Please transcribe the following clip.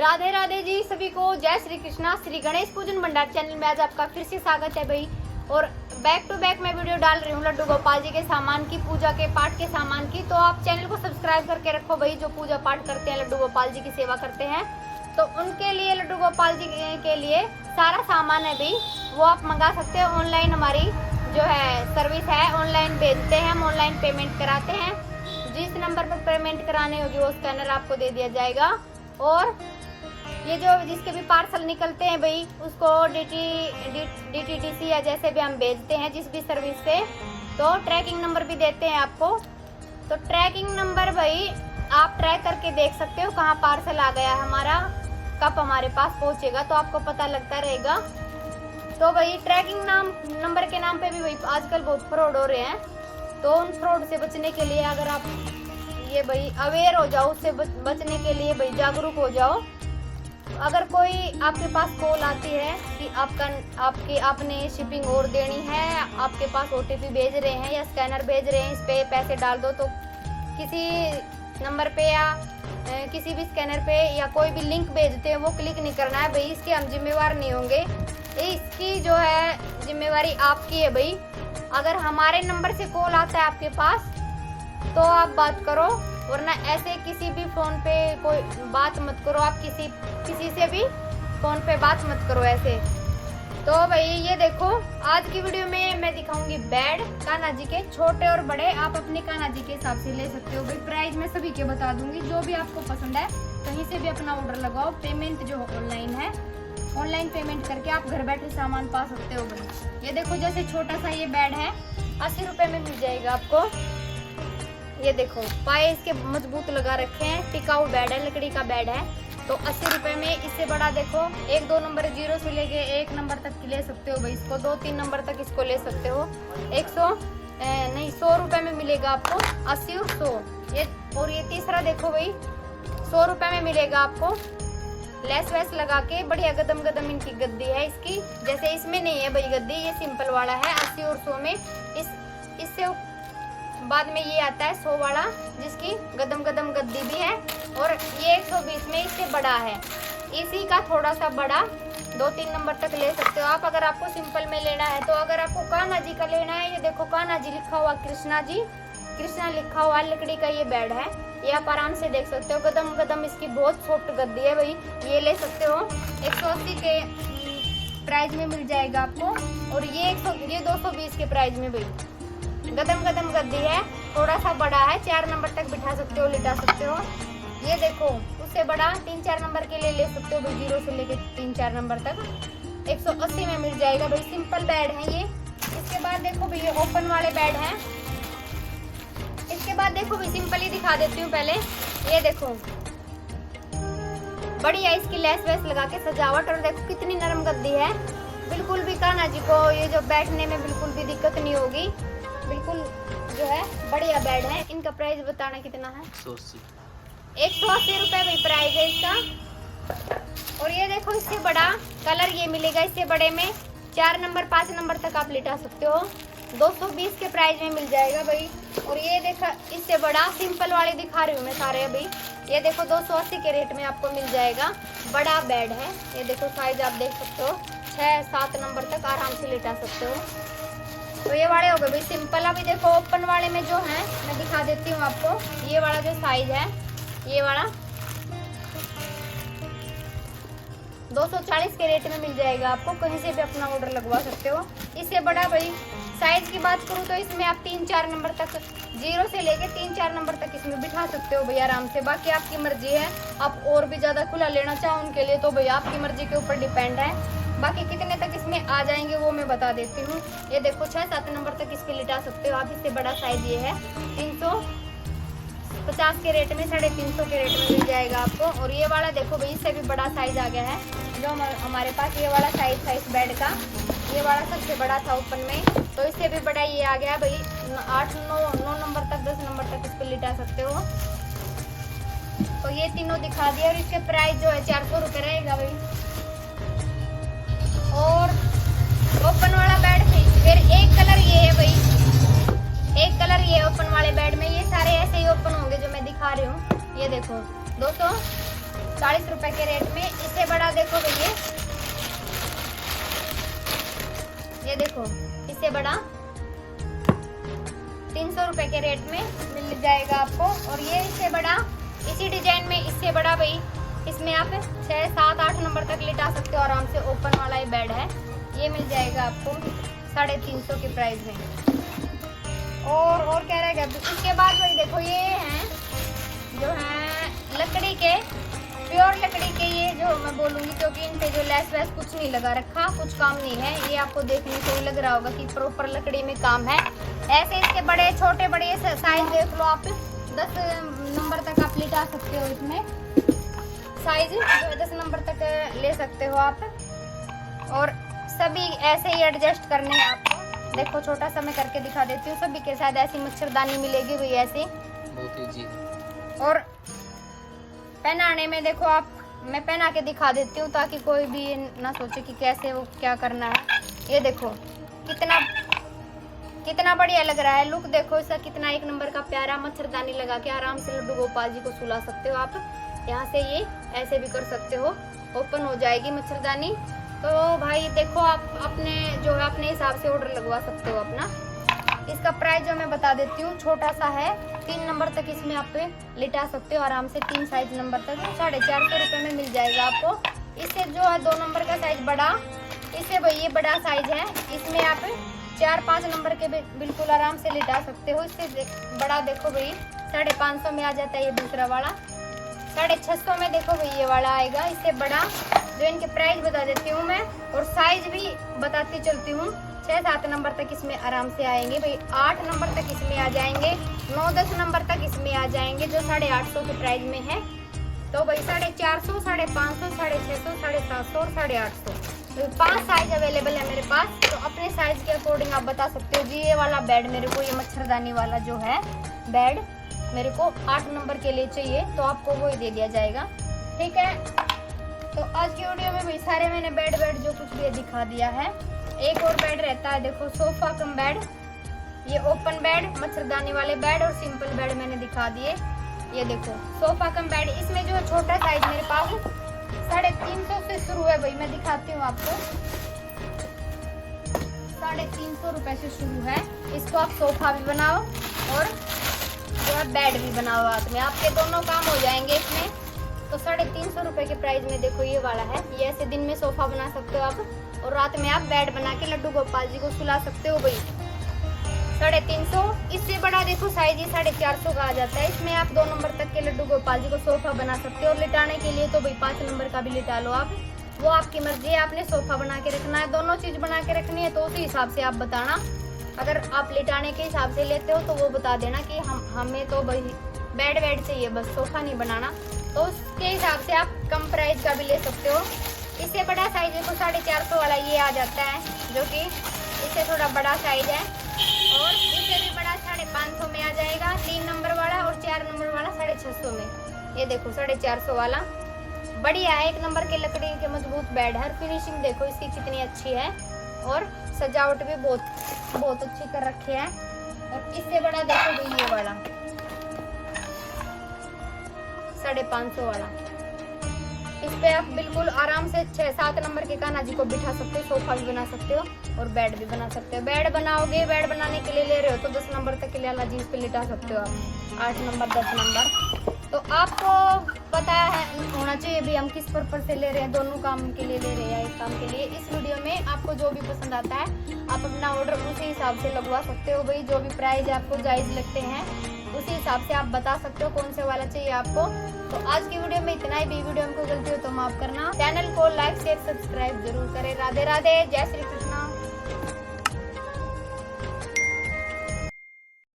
राधे राधे जी सभी को, जय श्री कृष्णा। श्री गणेश पूजन भंडार चैनल में आज आपका फिर से स्वागत है भाई। और बैक टू बैक मैं वीडियो डाल रही हूँ लड्डू गोपाल जी के सामान की, पूजा के पाठ के सामान की। तो आप चैनल को सब्सक्राइब करके रखो भाई। जो पूजा पाठ करते हैं, लड्डू गोपाल जी की सेवा करते हैं, तो उनके लिए लड्डू गोपाल जी के लिए सारा सामान है भाई, वो आप मंगा सकते हैं। ऑनलाइन हमारी जो है सर्विस है, ऑनलाइन भेजते हैं, हम ऑनलाइन पेमेंट कराते हैं। जिस नंबर पर पेमेंट कराने होगी वो स्कैनर आपको दे दिया जाएगा। और ये जो जिसके भी पार्सल निकलते हैं भाई, उसको DTDC या जैसे भी हम भेजते हैं जिस भी सर्विस से, तो ट्रैकिंग नंबर भी देते हैं आपको। तो ट्रैकिंग नंबर भाई आप ट्रैक करके देख सकते हो कहाँ पार्सल आ गया हमारा, कब हमारे पास पहुँचेगा, तो आपको पता लगता रहेगा। तो भाई ट्रैकिंग नंबर के नाम पे भी भाई आजकल बहुत फ्रॉड हो रहे हैं। तो उन फ्रॉड से बचने के लिए अगर आप ये भाई अवेयर हो जाओ, उससे बचने के लिए भाई जागरूक हो जाओ। अगर कोई आपके पास कॉल आती है कि आपने शिपिंग और देनी है, आपके पास OTP भेज रहे हैं या स्कैनर भेज रहे हैं, इस पे पैसे डाल दो, तो किसी नंबर पे या किसी भी स्कैनर पे या कोई भी लिंक भेजते हैं वो क्लिक नहीं करना है भाई। इसके हम जिम्मेवार नहीं होंगे, इसकी जो है जिम्मेवारी आपकी है भाई। अगर हमारे नंबर से कॉल आता है आपके पास तो आप बात करो, वरना ऐसे किसी भी फोन पे कोई बात मत करो। आप किसी से भी फोन पे बात मत करो ऐसे। तो भाई ये देखो, आज की वीडियो में मैं दिखाऊंगी बेड कान्हा जी के, छोटे और बड़े आप अपने कान्हा जी के हिसाब से ले सकते हो भाई। प्राइस मैं सभी के बता दूंगी, जो भी आपको पसंद है कहीं से भी अपना ऑर्डर लगाओ। पेमेंट जो ऑनलाइन है, ऑनलाइन पेमेंट करके आप घर बैठे सामान पा सकते हो भाई। ये देखो, जैसे छोटा सा ये बेड है 80 रुपए में मिल जाएगा आपको। ये देखो पाए इसके मजबूत लगा रखे हैं, टिकाऊ बेड है, लकड़ी का बेड है, तो 80 रुपए में। इससे बड़ा देखो 1-2 नंबर 0 से लेके 1 नंबर तक की ले सकते हो भाई इसको, 2-3 नंबर तक इसको ले सकते हो। 100 रुपए में मिलेगा आपको, 80 और 100। ये और ये तीसरा देखो भाई 100 रुपए में मिलेगा आपको, लेस वेस लगा के, बढ़िया गदम इनकी गद्दी है इसकी। जैसे इसमें नहीं है भाई गद्दी, ये सिंपल वाला है 80 और 100 में। इससे बाद में ये आता है 100 वाला, जिसकी गदम गद्दी भी है। और ये 120 में इससे बड़ा है, इसी का थोड़ा सा बड़ा 2-3 नंबर तक ले सकते हो आप। अगर आपको सिंपल में लेना है, तो अगर आपको कान्हा जी का लेना है, ये देखो कान्हा जी लिखा हुआ, कृष्णा लिखा हुआ, लकड़ी का ये बेड है, ये आप आराम से देख सकते हो। गदम इसकी बहुत सॉफ्ट गद्दी है भाई, ये ले सकते हो। 180 के प्राइस में मिल जाएगा आपको। और ये 220 के प्राइस में भाई गदम गद्दी है, थोड़ा सा बड़ा है, 4 नंबर तक बिठा सकते हो, लिटा सकते हो। ये देखो उससे बड़ा 3-4 नंबर के लिए ले सकते हो भाई, 0 से लेके 3-4 नंबर तक 180 में मिल जाएगा भाई। सिंपल बेड है ये। इसके बाद देखो भाई ये ओपन वाले बेड हैं। इसके बाद देखो भाई सिंपल ही दिखा देती हूँ पहले। ये देखो बढ़िया इसकी लेस वेस लगा के सजावट, और देखो कितनी नरम गद्दी है, बिल्कुल भी कान्हा जी को ये जो बैठने में बिल्कुल भी दिक्कत नहीं होगी, बिल्कुल जो है बढ़िया बेड है। इनका प्राइस बताना कितना है? 180 रुपए भाई प्राइस है इसका। और ये देखो इससे बड़ा कलर ये मिलेगा, इससे बड़े में 4 नंबर 5 नंबर तक आप लिटा सकते हो, 220 के प्राइस में मिल जाएगा भाई। और ये देखा इससे बड़ा सिंपल वाले दिखा रही हूँ मैं सारे अभी। ये देखो 280 के रेट में आपको मिल जाएगा, बड़ा बेड है। ये देखो साइज आप देख सकते हो, 6-7 नंबर तक आराम से लिटा सकते हो। तो ये वाले हो गए भाई सिंपल। अभी देखो ओपन वाले में जो है मैं दिखा देती हूँ आपको। ये वाला जो साइज है, ये वाला 240 के रेट में मिल जाएगा आपको, कहीं से भी अपना ऑर्डर लगवा सकते हो। इससे बड़ा भाई साइज की बात करूँ तो इसमें आप 3-4 नंबर तक, 0 से लेके 3-4 नंबर तक इसमें बिठा सकते हो भाई आराम से। बाकी आपकी मर्जी है, आप और भी ज़्यादा खुला लेना चाहो उनके लिए, तो भाई आपकी मर्जी के ऊपर डिपेंड है। बाकी कितने तक इसमें आ जाएंगे वो मैं बता देती हूँ। ये देखो 6-7 नंबर तक इसके लिटा सकते हो आप। इससे बड़ा साइज ये है 350 के रेट में, 350 के रेट में मिल जाएगा आपको। और ये वाला देखो भाई इससे भी बड़ा साइज आ गया है जो हमारे पास, ये वाला साइज था इस बेड का, ये वाला सबसे बड़ा था ओपन में, तो इससे भी बड़ा ये आ गया भाई। 8-9 नंबर तक, 10 नंबर तक इस पर लिटा सकते हो। तो ये तीनों दिखा दिया, और इसके प्राइस जो है 400 रुपये रहेगा भाई। और ओपन वाला बेड फिर एक कलर ये है भाई, एक कलर ये ओपन वाले बेड में। ये सारे ऐसे ही ओपन होंगे जो मैं दिखा रही हूँ। ये देखो 200 40 रुपए के रेट में। इससे बड़ा देखो भैया, ये देखो इससे बड़ा 300 रुपए के रेट में मिल जाएगा आपको। और ये इससे बड़ा इसी डिजाइन में इससे बड़ा भाई, इसमें आप 6, 7, 8 नंबर तक लिटा सकते हो आराम से। ओपन वाला ये बेड है, ये मिल जाएगा आपको 350 के प्राइस में। और क्या रहेगा इसके बाद भाई देखो, ये हैं जो हैं लकड़ी के, प्योर लकड़ी के, ये जो मैं बोलूँगी क्योंकि इन पे जो लेस वेस कुछ नहीं लगा रखा, कुछ काम नहीं है। ये आपको देखने से ही लग रहा होगा कि प्रॉपर लकड़ी में काम है। ऐसे इसके बड़े छोटे बड़े साइज देख लो आप, 10 नंबर तक आप लिटा सकते हो। इसमें साइज 10 नंबर तक ले सकते हो आप। और सभी ऐसे ही एडजस्ट करने हैं आपको। देखो छोटा सा मैं करके दिखा देती हूँ। सभी के साथ ऐसी मच्छरदानी मिलेगी भाई, ऐसी बहुत इजी। और पहनाने में देखो आप, मैं पहना के दिखा देती हूँ ताकि कोई भी ना सोचे कि कैसे वो क्या करना है। ये देखो कितना बढ़िया लग रहा है। लुक देखो इसका कितना एक नंबर का प्यारा। मच्छरदानी लगा के आराम से लड्डू गोपाल जी को सुला सकते हो आप। यहाँ से ये ऐसे भी कर सकते हो, ओपन हो जाएगी मच्छरदानी। तो भाई देखो आप अपने जो है अपने हिसाब से ऑर्डर लगवा सकते हो अपना। इसका प्राइस जो मैं बता देती हूँ, छोटा सा है, 3 नंबर तक इसमें आप लिटा सकते हो आराम से। 3 साइज नंबर तक 450 रुपये में मिल जाएगा आपको। इससे जो है 2 नंबर का साइज बड़ा, इससे भाई ये बड़ा साइज है, इसमें आप 4-5 नंबर के बिल्कुल आराम से लिटा सकते हो। इससे बड़ा देखो भाई 550 में आ जाता है ये दूसरा वाला। 650 में देखो भाई ये वाला आएगा। इससे बड़ा जो इनके प्राइस बता देती हूँ मैं, और साइज भी बताती चलती हूँ। 6-7 नंबर तक इसमें आराम से आएंगे भाई। 8 नंबर तक इसमें आ जाएंगे, 9-10 नंबर तक इसमें आ जाएंगे जो 850 के प्राइस में है। तो भाई 450, 550, 650, 750 और 850, तो 5 साइज अवेलेबल है मेरे पास। तो अपने साइज के अकॉर्डिंग आप बता सकते हो। जी ये वाला बेड मेरे को, ये मच्छरदानी वाला जो है बेड मेरे को 8 नंबर के लिए चाहिए, तो आपको वो ही दे दिया जाएगा, ठीक है। तो आज की वीडियो में भाई सारे मैंने बेड जो कुछ भी दिखा दिया है। एक और बेड रहता है देखो, सोफा कम बेड। ये ओपन बेड, मच्छरदानी वाले बेड और सिंपल बेड मैंने दिखा दिए। ये देखो सोफा कम बेड, इसमें जो है छोटा साइज मेरे पास 350 से शुरू है भाई। मैं दिखाती हूँ आपको, 350 रुपए से शुरू है। इसको आप सोफा भी बनाओ और जो है बेड भी बनाओ, रात में आपके दोनों काम हो जाएंगे इसमें। तो 350 रुपए के प्राइस में देखो ये वाला है। ये ऐसे दिन में सोफा बना सकते हो आप, और रात में आप बेड बना के लड्डू गोपाल जी को सुला सकते हो भाई। 350। इससे बड़ा देखो साइज ही 450 का आ जाता है। इसमें आप 2 नंबर तक के लड्डू गोपाल जी को सोफा बना सकते हो। और लिटाने के लिए तो भाई 5 नंबर का भी लिटा लो आप, वो आपकी मर्जी है। आपने सोफा बना के रखना है, दोनों चीज बना के रखनी है, तो उसी हिसाब से आप बताना। अगर आप लिटाने के हिसाब से लेते हो तो वो बता देना कि हमें तो भाई बेड चाहिए, बस सोफा नहीं बनाना। तो उसके हिसाब से आप कम प्राइस का भी ले सकते हो। इससे बड़ा साइज देखो 450 वाला ये आ जाता है, जो कि इससे थोड़ा बड़ा साइज है। और इससे भी बड़ा 550 में आ जाएगा, 3 नंबर वाला और 4 नंबर वाला 650 में। ये देखो 450 वाला बढ़िया है, 1 नंबर के लकड़ी के मजबूत बेड है। फिनिशिंग देखो इसकी कितनी अच्छी है, और सजावट भी बहुत अच्छी कर रखी है। और इससे बड़ा देखो भाई ये वाला 550 वाला। इस पे आप बिल्कुल आराम से 6-7 नंबर के कान्हा जी को बिठा सकते हो, सोफा भी बना सकते हो और बेड भी बना सकते हो। बेड बनाओगे, बेड बनाने के लिए ले रहे हो तो 10 नंबर तक के लिए अला जी इस पे लिटा सकते हो आप, 8 नंबर 10 नंबर। तो आपको पता है होना चाहिए भी हम किस पर्पज से ले रहे हैं, दोनों काम के लिए ले रहे हैं या एक काम के लिए। इस वीडियो में आपको जो भी पसंद आता है आप अपना ऑर्डर उसी हिसाब से लगवा सकते हो भाई। जो भी प्राइस आपको जायज़ लगते हैं उसी हिसाब से आप बता सकते हो कौन से वाला चाहिए आपको। तो आज की वीडियो में इतना ही। भी वीडियो में कोई गलती हो तो माफ करना। चैनल को लाइक शेयर सब्सक्राइब जरूर करें। राधे राधे, जय श्री कृष्ण।